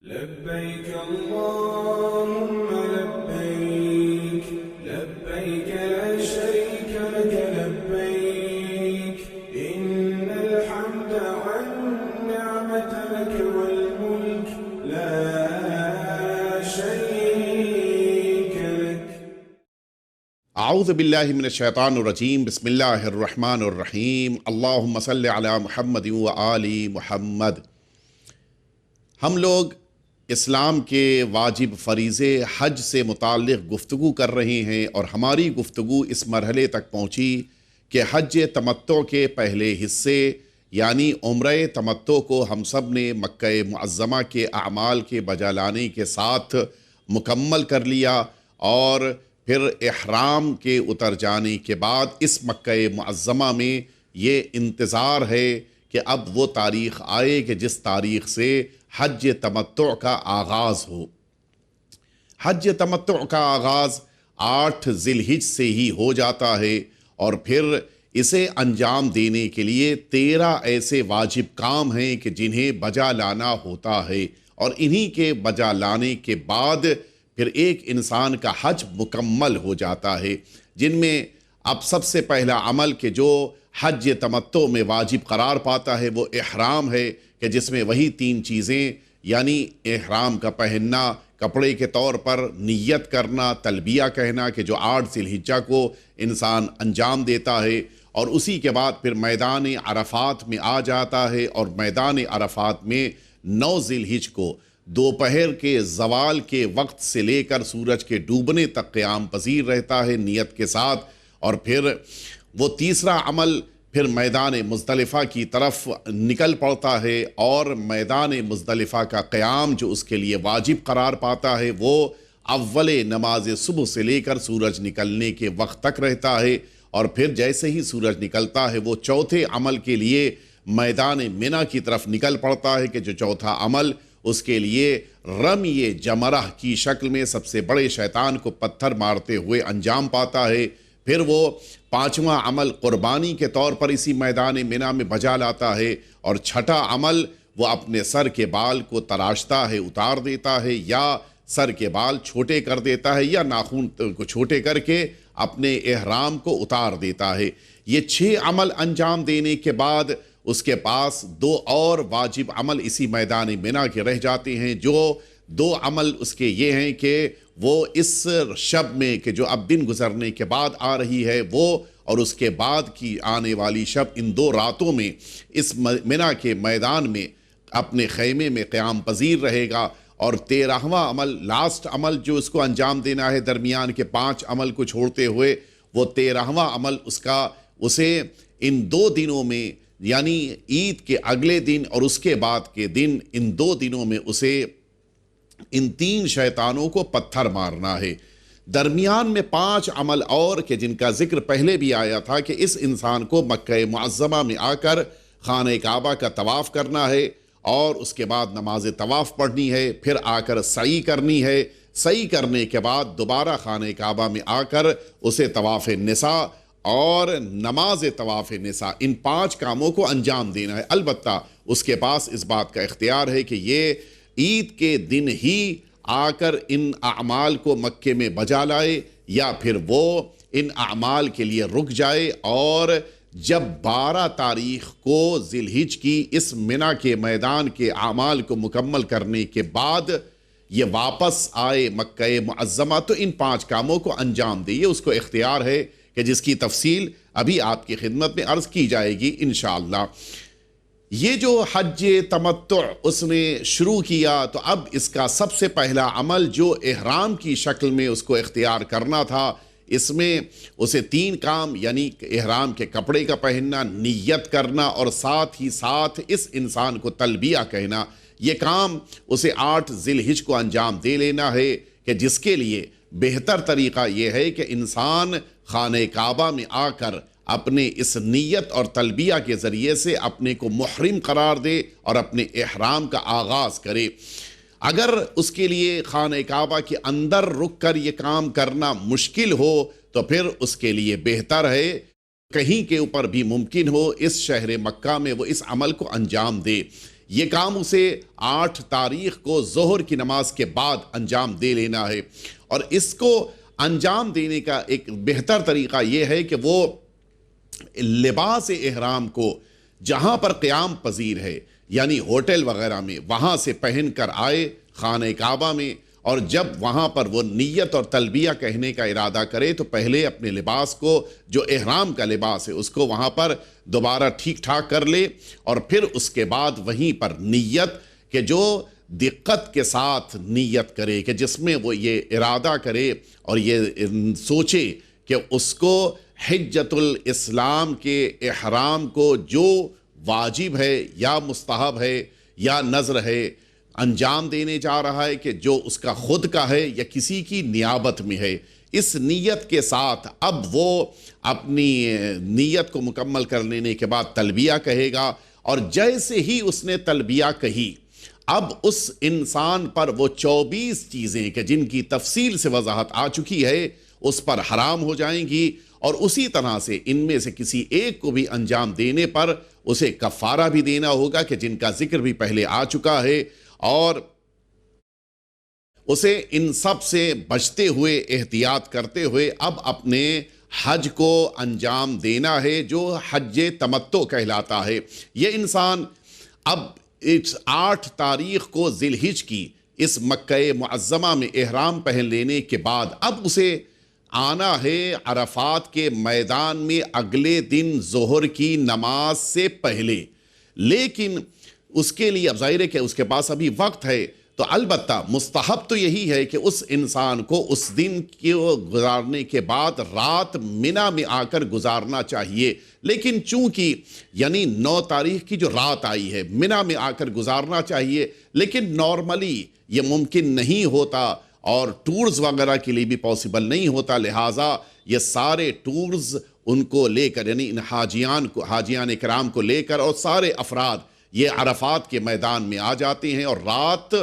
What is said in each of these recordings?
لبيك اللهم لبيك لبيك لا شريك لك لبيك إن الحمد والنعمة لك والملك لا شريك لك. اعوذ باللہ من الشیطان الرجیم بسم اللہ الرحمن الرحیم اللہم صلی علی محمد و آل محمد. ہم لوگ اسلام کے واجب فریضے حج سے متعلق گفتگو کر رہے ہیں اور ہماری گفتگو اس مرحلے تک پہنچی کہ حج تمتع کے پہلے حصے یعنی عمرہ تمتع کو ہم سب نے مکہ معظمہ کے اعمال کے بجا لانے کے ساتھ مکمل کر لیا، اور پھر احرام کے اتر جانے کے بعد اس مکہ معظمہ میں یہ انتظار ہے کہ اب وہ تاریخ آئے کہ جس تاریخ سے حج تمتع کا آغاز ہو۔ حج تمتع کا آغاز 8 ذی الحجہ سے ہی ہو جاتا ہے، اور پھر اسے انجام دینے کے لیے 13 ایسے واجب کام ہیں کہ جنہیں بجا لانا ہوتا ہے، اور انہی کے بجا لانے کے بعد پھر ایک انسان کا حج مکمل ہو جاتا ہے، جن میں اب سب سے پہلا عمل کہ جو حج تمتع میں واجب قرار پاتا ہے وہ احرام ہے، کہ جس میں وہی 3 چیزیں یعنی احرام کا پہننا، کپڑے کے طور پر نیت کرنا، تلبیہ کہنا کہ جو 8 ذی الحجہ کو انسان انجام دیتا ہے، اور اسی کے بعد پھر میدان عرفات میں آ جاتا ہے، اور میدان عرفات میں 9 ذی الحجہ کو دوپہر کے زوال کے وقت سے لے کر سورج کے ڈوبنے تک قیام پذیر رہتا ہے نیت کے ساتھ، اور پھر وہ تیسرا عمل پھر میدان مزدلفہ کی طرف نکل پڑتا ہے، اور میدان مزدلفہ کا قیام جو اس کے لیے واجب قرار پاتا ہے وہ اول نماز صبح سے لے کر سورج نکلنے کے وقت تک رہتا ہے، اور پھر جیسے ہی سورج نکلتا ہے وہ چوتھے عمل کے لیے میدان منی کی طرف نکل پڑتا ہے، کہ جو چوتھا عمل اس کے لیے رمی جمرہ کی شکل میں سب سے بڑے شیطان کو پتھر مارتے ہوئے انجام پاتا ہے۔ پھر وہ 5واں عمل قربانی کے طور پر اسی میدان منی میں بجا لاتا ہے، اور چھٹا عمل وہ اپنے سر کے بال کو تراشتا ہے، اتار دیتا ہے، یا سر کے بال چھوٹے کر دیتا ہے، یا ناخن کو چھوٹے کر کے اپنے احرام کو اتار دیتا ہے۔ یہ 6 عمل انجام دینے کے بعد اس کے پاس 2 اور واجب عمل اسی میدان منی کے رہ جاتے ہیں، جو 2 عمل اس کے یہ ہیں کہ وہ اس شب میں کہ جو اب دن گزرنے کے بعد آ رہی ہے وہ، اور اس کے بعد کی آنے والی شب، ان 2 راتوں میں اس منی کے میدان میں اپنے خیمے میں قیام پذیر رہے گا، اور 13واں عمل لاسٹ عمل جو اس کو انجام دینا ہے درمیان کے 5 عمل کو چھوڑتے ہوئے، وہ 13واں عمل اسے ان 2 دنوں میں یعنی عید کے اگلے دن اور اس کے بعد کے دن، ان 2 دنوں میں اسے ان 3 شیطانوں کو پتھر مارنا ہے۔ درمیان میں 5 عمل اور کہ جن کا ذکر پہلے بھی آیا تھا کہ اس انسان کو مکہ معظمہ میں آ کر خانہ کعبہ کا طواف کرنا ہے، اور اس کے بعد نماز طواف پڑھنی ہے، پھر آ کر سعی کرنی ہے، سعی کرنے کے بعد دوبارہ خانہ کعبہ میں آ کر اسے طواف نساء اور نماز طواف نساء ان 5 کاموں کو انجام دینا ہے۔ البتہ اس کے پاس اس بات کا اختیار ہے کہ یہ عید کے دن ہی آ کر ان اعمال کو مکے میں بجا لائے، یا پھر وہ ان اعمال کے لیے رک جائے، اور جب 12 تاریخ کو ذی الحجہ کی اس منی کے میدان کے اعمال کو مکمل کرنے کے بعد یہ واپس آئے مکہ معظمہ تو ان 5 کاموں کو انجام دے۔ یہ اس کو اختیار ہے کہ جس کی تفصیل ابھی آپ کی خدمت میں عرض کی جائے گی انشاءاللہ۔ یہ جو حج تمتع اس نے شروع کیا تو اب اس کا سب سے پہلا عمل جو احرام کی شکل میں اس کو اختیار کرنا تھا، اس میں اسے 3 کام یعنی احرام کے کپڑے کا پہننا، نیت کرنا، اور ساتھ ہی ساتھ اس انسان کو تلبیہ کہنا، یہ کام اسے 8 ذی الحجہ کو انجام دے لینا ہے، کہ جس کے لیے بہتر طریقہ یہ ہے کہ انسان خانہ کعبہ میں آ کر اپنے اس نیت اور تلبیہ کے ذریعے سے اپنے کو محرم قرار دے اور اپنے احرام کا آغاز کرے۔ اگر اس کے لیے خانہ کعبہ کے اندر رک کر یہ کام کرنا مشکل ہو تو پھر اس کے لیے بہتر ہے کہیں کے اوپر بھی ممکن ہو اس شہر مکہ میں وہ اس عمل کو انجام دے۔ یہ کام اسے 8 تاریخ کو ظہر کی نماز کے بعد انجام دے لینا ہے، اور اس کو انجام دینے کا ایک بہتر طریقہ یہ ہے کہ وہ لباس احرام کو جہاں پر قیام پذیر ہے یعنی ہوٹل وغیرہ میں وہاں سے پہن کر آئے خانہ کعبہ میں، اور جب وہاں پر وہ نیت اور تلبیہ کہنے کا ارادہ کرے تو پہلے اپنے لباس کو جو احرام کا لباس ہے اس کو وہاں پر دوبارہ ٹھیک ٹھاک کر لے، اور پھر اس کے بعد وہیں پر نیت کہ جو دقت کے ساتھ نیت کرے کہ جس میں وہ یہ ارادہ کرے اور یہ سوچے کہ اس کو حجۃ الاسلام کے احرام کو جو واجب ہے یا مستحب ہے یا نذر ہے انجام دینے جا رہا ہے، کہ جو اس کا خود کا ہے یا کسی کی نیابت میں ہے، اس نیت کے ساتھ اب وہ اپنی نیت کو مکمل کر لینے کے بعد تلبیہ کہے گا، اور جیسے ہی اس نے تلبیہ کہی اب اس انسان پر وہ 24 چیزیں کہ جن کی تفصیل سے وضاحت آ چکی ہے اس پر حرام ہو جائیں گی، اور اسی طرح سے ان میں سے کسی ایک کو بھی انجام دینے پر اسے کفارہ بھی دینا ہوگا کہ جن کا ذکر بھی پہلے آ چکا ہے، اور اسے ان سب سے بچتے ہوئے احتیاط کرتے ہوئے اب اپنے حج کو انجام دینا ہے جو حج تمتع کہلاتا ہے۔ یہ انسان اب 8 تاریخ کو ذی الحجہ کی اس مکہ معظمہ میں احرام پہن لینے کے بعد اب اسے آنا ہے عرفات کے میدان میں اگلے دن ظہر کی نماز سے پہلے، لیکن اس کے لیے اب ظاہر ہے کہ اس کے پاس ابھی وقت ہے، تو البتہ مستحب تو یہی ہے کہ اس انسان کو اس دن کو گزارنے کے بعد رات منی میں آ کر گزارنا چاہیے، لیکن چونکہ یعنی 9 تاریخ کی جو رات آئی ہے منی میں آ کر گزارنا چاہیے، لیکن نارملی یہ ممکن نہیں ہوتا اور ٹورز وغیرہ کے لیے بھی پاسبل نہیں ہوتا، لہٰذا یہ سارے ٹورز ان کو لے کر یعنی ان حاجیان کرام کو لے کر اور سارے افراد یہ عرفات کے میدان میں آ جاتے ہیں اور رات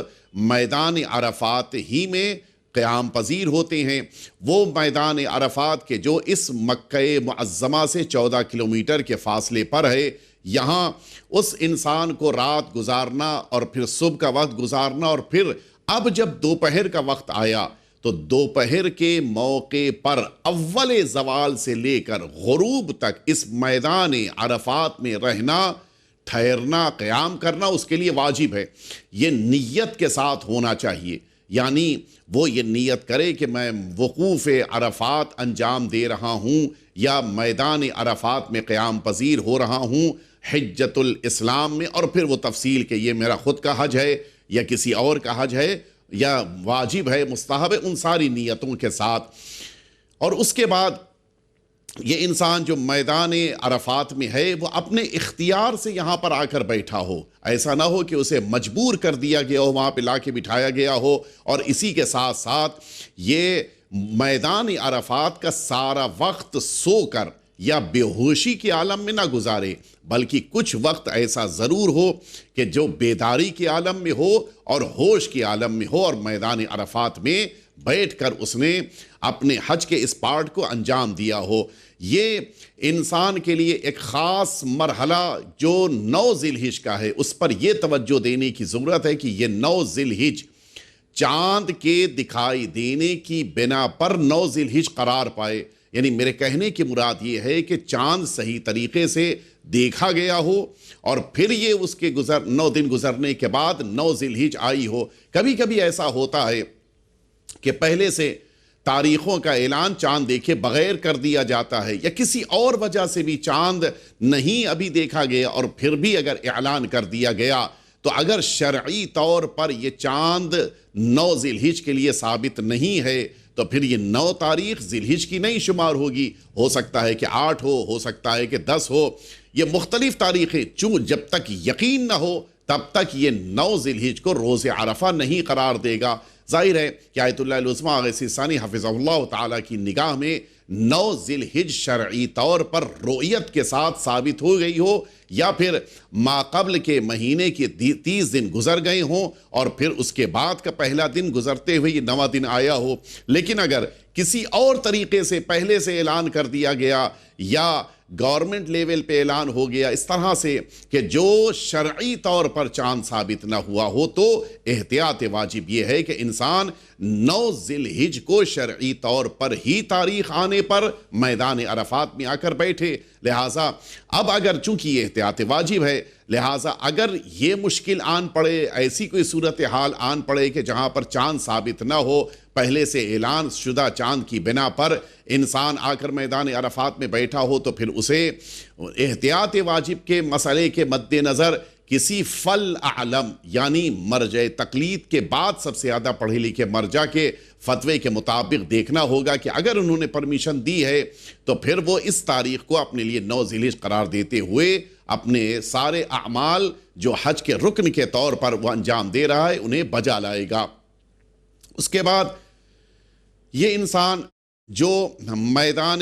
میدان عرفات ہی میں قیام پذیر ہوتے ہیں۔ وہ میدان عرفات کے جو اس مکہ معظمہ سے 14 کلومیٹر کے فاصلے پر ہے، یہاں اس انسان کو رات گزارنا اور پھر صبح کا وقت گزارنا، اور پھر اب جب دوپہر کا وقت آیا تو دوپہر کے موقع پر اول زوال سے لے کر غروب تک اس میدان عرفات میں رہنا، ٹھہرنا، قیام کرنا اس کے لیے واجب ہے۔ یہ نیت کے ساتھ ہونا چاہیے، یعنی وہ یہ نیت کرے کہ میں وقوف عرفات انجام دے رہا ہوں یا میدان عرفات میں قیام پذیر ہو رہا ہوں حجۃ الاسلام میں، اور پھر وہ تفصیل کہ یہ میرا خود کا حج ہے یا کسی اور کا حج ہے یا واجب ہے، مستحب ہے، ان ساری نیتوں کے ساتھ۔ اور اس کے بعد یہ انسان جو میدان عرفات میں ہے وہ اپنے اختیار سے یہاں پر آ کر بیٹھا ہو، ایسا نہ ہو کہ اسے مجبور کر دیا گیا ہو، وہاں پہ لا کے بٹھایا گیا ہو، اور اسی کے ساتھ ساتھ یہ میدان عرفات کا سارا وقت سو کر یا بے ہوشی کے عالم میں نہ گزارے، بلکہ کچھ وقت ایسا ضرور ہو کہ جو بیداری کے عالم میں ہو اور ہوش کے عالم میں ہو، اور میدان عرفات میں بیٹھ کر اس نے اپنے حج کے اس پارٹ کو انجام دیا ہو۔ یہ انسان کے لیے ایک خاص مرحلہ جو 9 ذی الحجہ کا ہے اس پر یہ توجہ دینے کی ضرورت ہے کہ یہ 9 ذی الحجہ چاند کے دکھائی دینے کی بنا پر 9 ذی الحجہ قرار پائے، یعنی میرے کہنے کی مراد یہ ہے کہ چاند صحیح طریقے سے دیکھا گیا ہو اور پھر یہ اس کے 9 دن گزرنے کے بعد 9 ذی الحجہ آئی ہو۔ کبھی کبھی ایسا ہوتا ہے کہ پہلے سے تاریخوں کا اعلان چاند دیکھے بغیر کر دیا جاتا ہے، یا کسی اور وجہ سے بھی چاند نہیں ابھی دیکھا گیا اور پھر بھی اگر اعلان کر دیا گیا تو اگر شرعی طور پر یہ چاند 9 ذی الحجہ کے لیے ثابت نہیں ہے تو پھر یہ 9 تاریخ ذی الحجہ کی نہیں شمار ہوگی، ہو سکتا ہے کہ 8 ہو سکتا ہے کہ 10 ہو، یہ مختلف تاریخیں، جب تک یقین نہ ہو تب تک یہ 9 ذی الحجہ کو روز عرفہ نہیں قرار دے گا۔ ظاہر ہے کہ آیت اللہ العظمیٰ غیث ثانی حفظہ اللہ تعالیٰ کی نگاہ میں 9 ذی الحجہ شرعی طور پر رؤیت کے ساتھ ثابت ہو گئی ہو یا پھر ماقبل کے مہینے کے 30 دن گزر گئے ہوں اور پھر اس کے بعد کا پہلا دن گزرتے ہوئے یہ 9واں دن آیا ہو. لیکن اگر کسی اور طریقے سے پہلے سے اعلان کر دیا گیا یا گورنمنٹ لیول پہ اعلان ہو گیا اس طرح سے کہ جو شرعی طور پر چاند ثابت نہ ہوا ہو، تو احتیاط واجب یہ ہے کہ انسان 9 ذی الحجہ کو شرعی طور پر ہی تاریخ آنے پر میدان عرفات میں آ کر بیٹھے. لہٰذا اب اگر چونکہ یہ احتیاط واجب ہے، لہٰذا اگر یہ مشکل آن پڑے، ایسی کوئی صورتحال آن پڑے کہ جہاں پر چاند ثابت نہ ہو، پہلے سے اعلان شدہ چاند کی بنا پر انسان آ کر میدان عرفات میں بیٹھا ہو، تو پھر اسے احتیاط واجب کے مسئلے کے مد نظر کسی فل اعلم یعنی مرجع تقلید کے بعد سب سے زیادہ پڑھے لکھے مرجع کے فتوے کے مطابق دیکھنا ہوگا کہ اگر انہوں نے پرمیشن دی ہے تو پھر وہ اس تاریخ کو اپنے لیے 9 ذی الحجہ قرار دیتے ہوئے اپنے سارے اعمال جو حج کے رکن کے طور پر وہ انجام دے رہا ہے انہیں بجا لائے گا. اس کے بعد یہ انسان جو میدان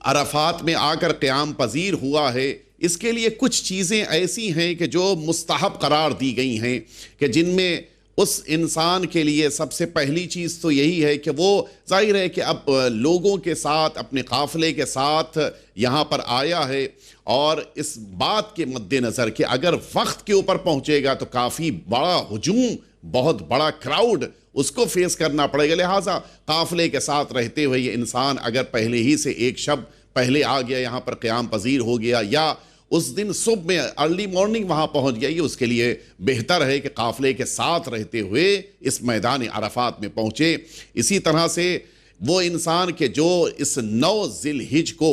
عرفات میں آ کر قیام پذیر ہوا ہے، اس کے لیے کچھ چیزیں ایسی ہیں کہ جو مستحب قرار دی گئی ہیں، کہ جن میں اس انسان کے لیے سب سے پہلی چیز تو یہی ہے کہ وہ ظاہر ہے کہ اب لوگوں کے ساتھ اپنے قافلے کے ساتھ یہاں پر آیا ہے، اور اس بات کے مد نظر کہ اگر وقت کے اوپر پہنچے گا تو کافی بڑا ہجوم، بہت بڑا کراؤڈ اس کو فیس کرنا پڑے گا. لہٰذا قافلے کے ساتھ رہتے ہوئے یہ انسان اگر پہلے ہی سے ایک شب پہلے آ گیا، یہاں پر قیام پذیر ہو گیا، یا اس دن صبح میں ارلی مارننگ وہاں پہنچ گیا، یہ اس کے لیے بہتر ہے کہ قافلے کے ساتھ رہتے ہوئے اس میدان عرفات میں پہنچے. اسی طرح سے وہ انسان کہ جو اس 9 ذی الحجہ کو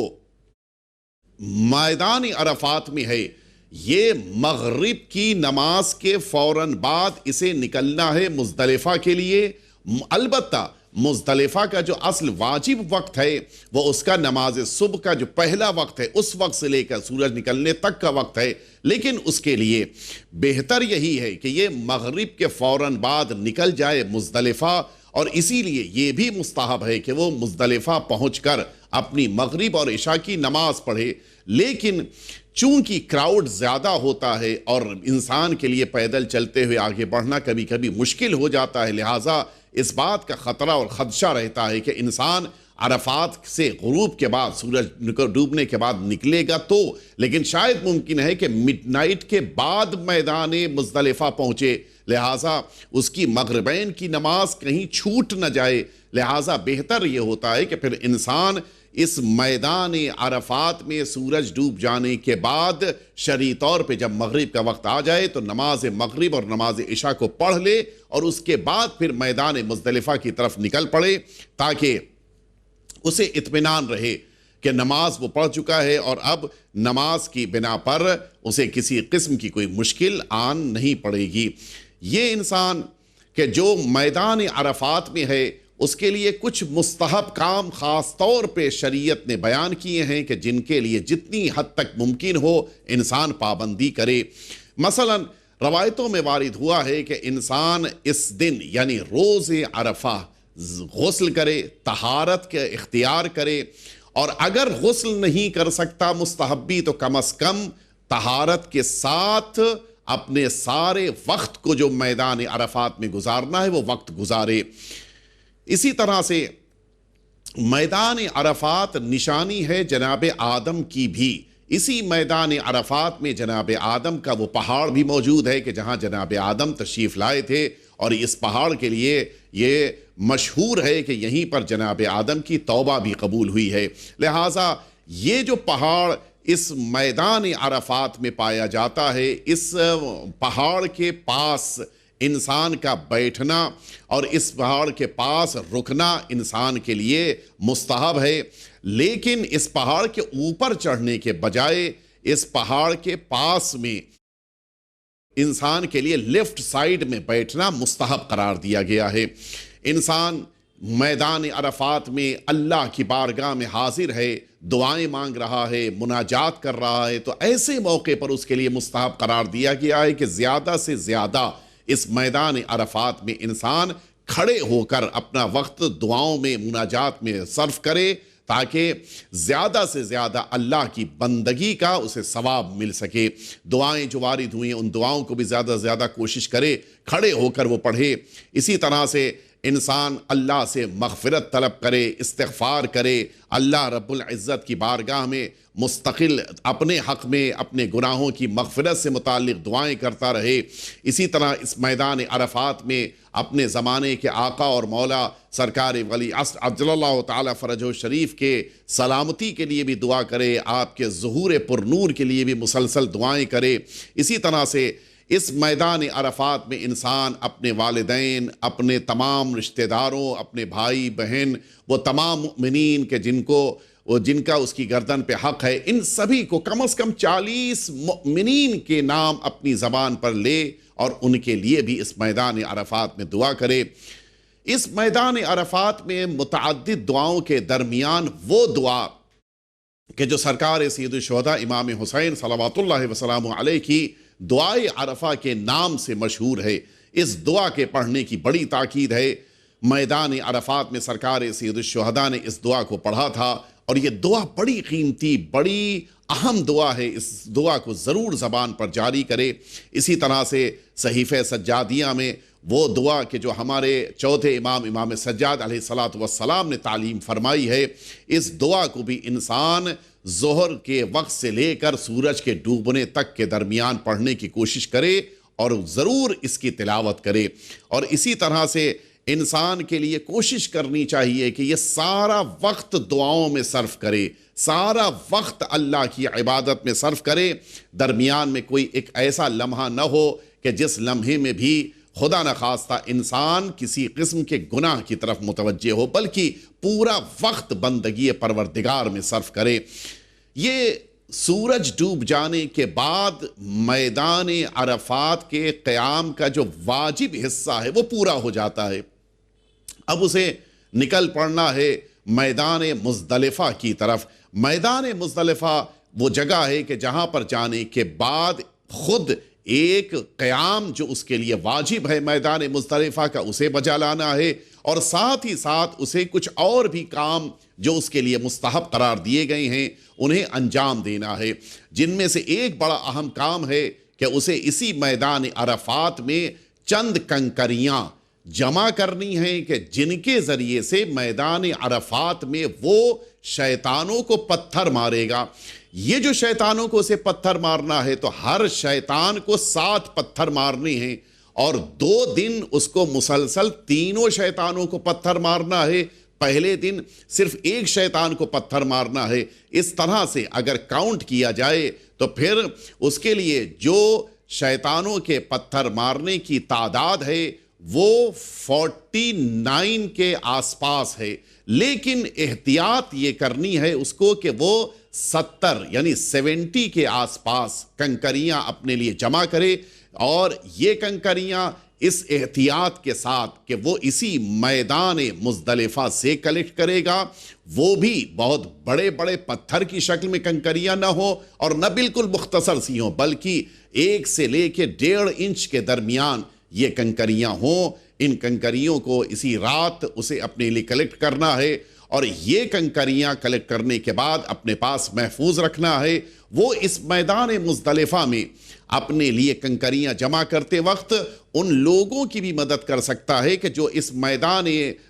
میدان عرفات میں ہے، یہ مغرب کی نماز کے فوراً بعد اسے نکلنا ہے مزدلفہ کے لیے. البتہ مزدلفہ کا جو اصل واجب وقت ہے وہ اس کا نماز صبح کا جو پہلا وقت ہے اس وقت سے لے کر سورج نکلنے تک کا وقت ہے، لیکن اس کے لیے بہتر یہی ہے کہ یہ مغرب کے فوراً بعد نکل جائے مزدلفہ، اور اسی لیے یہ بھی مستحب ہے کہ وہ مزدلفہ پہنچ کر اپنی مغرب اور عشاء کی نماز پڑھے. لیکن چونکہ کراؤڈ زیادہ ہوتا ہے اور انسان کے لیے پیدل چلتے ہوئے آگے بڑھنا کبھی کبھی مشکل ہو جاتا ہے، لہٰذا اس بات کا خطرہ اور خدشہ رہتا ہے کہ انسان عرفات سے غروب کے بعد سورج ڈوبنے کے بعد نکلے گا تو، لیکن شاید ممکن ہے کہ مڈ نائٹ کے بعد میدان مزدلفہ پہنچے، لہٰذا اس کی مغربین کی نماز کہیں چھوٹ نہ جائے. لہٰذا بہتر یہ ہوتا ہے کہ پھر انسان اس میدان عرفات میں سورج ڈوب جانے کے بعد شرعی طور پہ جب مغرب کا وقت آ جائے تو نماز مغرب اور نماز عشاء کو پڑھ لے، اور اس کے بعد پھر میدان مزدلفہ کی طرف نکل پڑے، تاکہ اسے اطمینان رہے کہ نماز وہ پڑھ چکا ہے اور اب نماز کی بنا پر اسے کسی قسم کی کوئی مشکل آن نہیں پڑے گی. یہ انسان کہ جو میدان عرفات میں ہے اس کے لیے کچھ مستحب کام خاص طور پہ شریعت نے بیان کیے ہیں کہ جن کے لیے جتنی حد تک ممکن ہو انسان پابندی کرے. مثلا روایتوں میں وارد ہوا ہے کہ انسان اس دن یعنی روز عرفہ غسل کرے، طہارت کے اختیار کرے، اور اگر غسل نہیں کر سکتا مستحبی تو کم از کم طہارت کے ساتھ اپنے سارے وقت کو جو میدان عرفات میں گزارنا ہے وہ وقت گزارے. اسی طرح سے میدان عرفات نشانی ہے جناب آدم کی بھی. اسی میدان عرفات میں جناب آدم کا وہ پہاڑ بھی موجود ہے کہ جہاں جناب آدم تشریف لائے تھے، اور اس پہاڑ کے لیے یہ مشہور ہے کہ یہیں پر جناب آدم کی توبہ بھی قبول ہوئی ہے. لہٰذا یہ جو پہاڑ اس میدان عرفات میں پایا جاتا ہے، اس پہاڑ کے پاس انسان کا بیٹھنا اور اس پہاڑ کے پاس رکنا انسان کے لیے مستحب ہے. لیکن اس پہاڑ کے اوپر چڑھنے کے بجائے اس پہاڑ کے پاس میں انسان کے لیے لیفٹ سائیڈ میں بیٹھنا مستحب قرار دیا گیا ہے. انسان میدان عرفات میں اللہ کی بارگاہ میں حاضر ہے، دعائیں مانگ رہا ہے، مناجات کر رہا ہے، تو ایسے موقع پر اس کے لیے مستحب قرار دیا گیا ہے کہ زیادہ سے زیادہ اس میدان عرفات میں انسان کھڑے ہو کر اپنا وقت دعاؤں میں، مناجات میں صرف کرے، تاکہ زیادہ سے زیادہ اللہ کی بندگی کا اسے ثواب مل سکے۔ دعائیں جو وارد ہوئی ہیں ان دعاؤں کو بھی زیادہ سے زیادہ کوشش کرے، کھڑے ہو کر وہ پڑھے۔ اسی طرح سے انسان اللہ سے مغفرت طلب کرے، استغفار کرے، اللہ رب العزت کی بارگاہ میں مستقل اپنے حق میں اپنے گناہوں کی مغفرت سے متعلق دعائیں کرتا رہے۔ اسی طرح اس میدان عرفات میں اپنے زمانے کے آقا اور مولا سرکار ولی عصر عجل اللہ تعالی فرجہ شریف کے سلامتی کے لیے بھی دعا کرے، آپ کے ظہور پر نور کے لیے بھی مسلسل دعائیں کرے۔ اسی طرح سے اس میدان عرفات میں انسان اپنے والدین، اپنے تمام رشتہ داروں، اپنے بھائی بہن، وہ تمام مؤمنین کے جن کا اس کی گردن پہ حق ہے، ان سبھی کو کم از کم 40 مؤمنین کے نام اپنی زبان پر لے اور ان کے لیے بھی اس میدان عرفات میں دعا کرے۔ اس میدان عرفات میں متعدد دعاؤں کے درمیان وہ دعا کہ جو سرکار سید الشہداء امام حسین صلوات اللہ وسلام علیہ کی دعائے عرفہ کے نام سے مشہور ہے، اس دعا کے پڑھنے کی بڑی تاکید ہے۔ میدان عرفات میں سرکار سید الشہداء نے اس دعا کو پڑھا تھا، اور یہ دعا بڑی قیمتی، بڑی اہم دعا ہے، اس دعا کو ضرور زبان پر جاری کرے۔ اسی طرح سے صحیفہ سجادیہ میں وہ دعا کہ جو ہمارے چوتھے امام سجاد علیہ السلام نے تعلیم فرمائی ہے، اس دعا کو بھی انسان ظہر کے وقت سے لے کر سورج کے ڈوبنے تک کے درمیان پڑھنے کی کوشش کرے اور ضرور اس کی تلاوت کرے۔ اور اسی طرح سے انسان کے لیے کوشش کرنی چاہیے کہ یہ سارا وقت دعاؤں میں صرف کرے، سارا وقت اللہ کی عبادت میں صرف کرے۔ درمیان میں کوئی ایک ایسا لمحہ نہ ہو کہ جس لمحے میں بھی خدا نخواستہ انسان کسی قسم کے گناہ کی طرف متوجہ ہو، بلکہ پورا وقت بندگی پروردگار میں صرف کرے۔ یہ سورج ڈوب جانے کے بعد میدان عرفات کے قیام کا جو واجب حصہ ہے وہ پورا ہو جاتا ہے۔ اب اسے نکل پڑنا ہے میدان مزدلفہ کی طرف۔ میدان مزدلفہ وہ جگہ ہے کہ جہاں پر جانے کے بعد خود ایک قیام جو اس کے لیے واجب ہے میدان مزدلفہ کا، اسے بجا لانا ہے، اور ساتھ ہی ساتھ اسے کچھ اور بھی کام جو اس کے لیے مستحب قرار دیے گئے ہیں انہیں انجام دینا ہے، جن میں سے ایک بڑا اہم کام ہے کہ اسے اسی میدان عرفات میں چند کنکریاں جمع کرنی ہیں کہ جن کے ذریعے سے میدان عرفات میں وہ شیطانوں کو پتھر مارے گا۔ یہ جو شیطانوں کو اسے پتھر مارنا ہے تو ہر شیطان کو 7 پتھر مارنے ہیں، اور 2 دن اس کو مسلسل تینوں شیطانوں کو پتھر مارنا ہے۔ پہلے دن صرف ایک شیطان کو پتھر مارنا ہے۔ اس طرح سے اگر کاؤنٹ کیا جائے تو پھر اس کے لیے جو شیطانوں کے پتھر مارنے کی تعداد ہے وہ 49 کے آس پاس ہے، لیکن احتیاط یہ کرنی ہے اس کو کہ وہ 70 یعنی 70 کے آس پاس کنکریاں اپنے لیے جمع کرے، اور یہ کنکریاں اس احتیاط کے ساتھ کہ وہ اسی میدان مزدلفہ سے کلیکٹ کرے گا، وہ بھی بہت بڑے بڑے پتھر کی شکل میں کنکریاں نہ ہو اور نہ بالکل مختصر سی ہوں، بلکہ 1 سے لے کے 1.5 انچ کے درمیان یہ کنکریاں ہوں۔ ان کنکریوں کو اسی رات اسے اپنے لیے کلیکٹ کرنا ہے، اور یہ کنکریاں کلیکٹ کرنے کے بعد اپنے پاس محفوظ رکھنا ہے۔ وہ اس میدان مزدلفہ میں اپنے لیے کنکریاں جمع کرتے وقت ان لوگوں کی بھی مدد کر سکتا ہے کہ جو اس میدان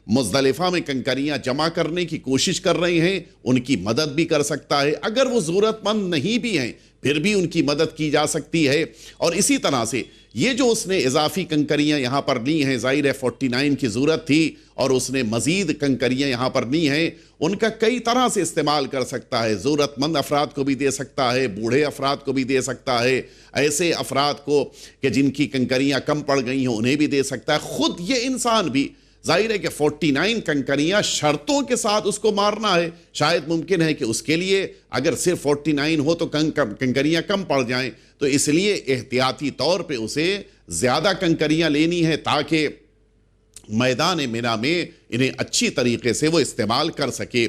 مزدلفہ میں کنکریاں جمع کرنے کی کوشش کر رہے ہیں، ان کی مدد بھی کر سکتا ہے۔ اگر وہ ضرورت مند نہیں بھی ہیں پھر بھی ان کی مدد کی جا سکتی ہے۔ اور اسی طرح سے یہ جو اس نے اضافی کنکریاں یہاں پر لی ہیں، ظاہر ہے 49 کی ضرورت تھی اور اس نے مزید کنکریاں یہاں پر لی ہیں، ان کا کئی طرح سے استعمال کر سکتا ہے۔ ضرورت مند افراد کو بھی دے سکتا ہے، بوڑھے افراد کو بھی دے سکتا ہے، ایسے افراد کو کہ جن کی کنکریاں کم پڑ گئی ہیں انہیں بھی دے سکتا ہے، خود یہ انسان بھی۔ ظاہر ہے کہ 49 کنکریاں شرطوں کے ساتھ اس کو مارنا ہے، شاید ممکن ہے کہ اس کے لیے اگر صرف 49 ہو تو کنکریاں کم پڑ جائیں، تو اس لیے احتیاطی طور پہ اسے زیادہ کنکریاں لینی ہے تاکہ میدان مینا میں انہیں اچھی طریقے سے وہ استعمال کر سکے۔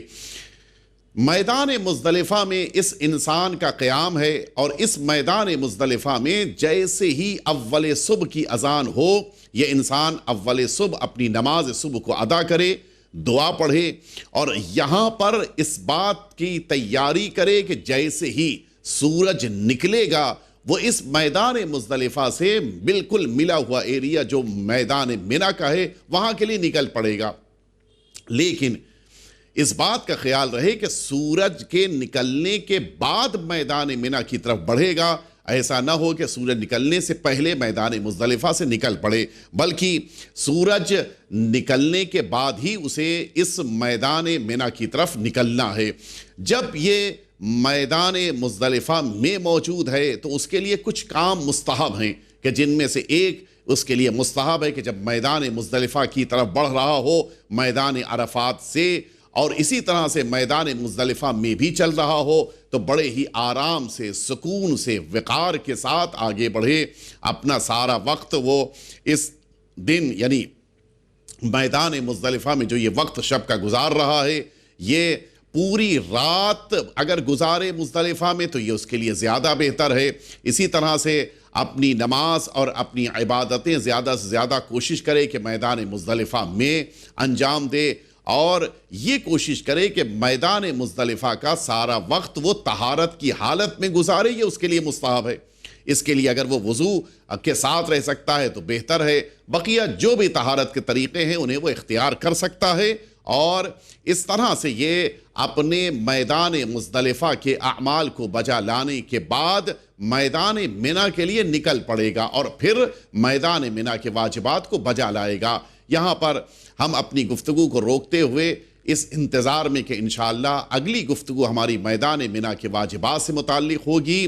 میدان مزدلفہ میں اس انسان کا قیام ہے، اور اس میدان مزدلفہ میں جیسے ہی اول صبح کی اذان ہو، یہ انسان اول صبح اپنی نماز صبح کو ادا کرے، دعا پڑھے اور یہاں پر اس بات کی تیاری کرے کہ جیسے ہی سورج نکلے گا وہ اس میدان مزدلفہ سے بالکل ملا ہوا ایریا جو میدان منی کا ہے وہاں کے لیے نکل پڑے گا۔ لیکن اس بات کا خیال رہے کہ سورج کے نکلنے کے بعد میدان منی کی طرف بڑھے گا، ایسا نہ ہو کہ سورج نکلنے سے پہلے میدان مزدلفہ سے نکل پڑے، بلکہ سورج نکلنے کے بعد ہی اسے اس میدان منی کی طرف نکلنا ہے۔ جب یہ میدان مزدلفہ میں موجود ہے تو اس کے لیے کچھ کام مستحب ہیں کہ جن میں سے ایک اس کے لیے مستحب ہے کہ جب میدان مزدلفہ کی طرف بڑھ رہا ہو میدان عرفات سے، اور اسی طرح سے میدان مزدلفہ میں بھی چل رہا ہو تو بڑے ہی آرام سے، سکون سے، وقار کے ساتھ آگے بڑھے، اپنا سارا وقت وہ اس دن یعنی میدان مزدلفہ میں جو یہ وقت شب کا گزار رہا ہے، یہ پوری رات اگر گزارے مزدلفہ میں تو یہ اس کے لیے زیادہ بہتر ہے۔ اسی طرح سے اپنی نماز اور اپنی عبادتیں زیادہ سے زیادہ کوشش کرے کہ میدان مزدلفہ میں انجام دے، اور یہ کوشش کرے کہ میدان مزدلفہ کا سارا وقت وہ طہارت کی حالت میں گزارے، یہ اس کے لیے مستحب ہے۔ اس کے لیے اگر وہ وضو کے ساتھ رہ سکتا ہے تو بہتر ہے، بقیہ جو بھی طہارت کے طریقے ہیں انہیں وہ اختیار کر سکتا ہے، اور اس طرح سے یہ اپنے میدان مزدلفہ کے اعمال کو بجا لانے کے بعد میدان منی کے لیے نکل پڑے گا اور پھر میدان منی کے واجبات کو بجا لائے گا۔ یہاں پر ہم اپنی گفتگو کو روکتے ہوئے اس انتظار میں کہ انشاءاللہ اگلی گفتگو ہماری میدان منی کے واجبات سے متعلق ہوگی،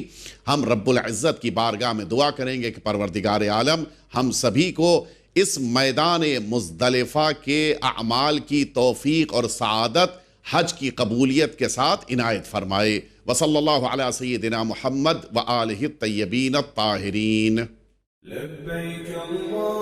ہم رب العزت کی بارگاہ میں دعا کریں گے کہ پروردگار عالم ہم سبھی کو اس میدان مزدلفہ کے اعمال کی توفیق اور سعادت حج کی قبولیت کے ساتھ عنایت فرمائے۔ وصلی اللہ علی سیدنا محمد وآلہ الطیبین الطاہرین۔ لبیک اللہ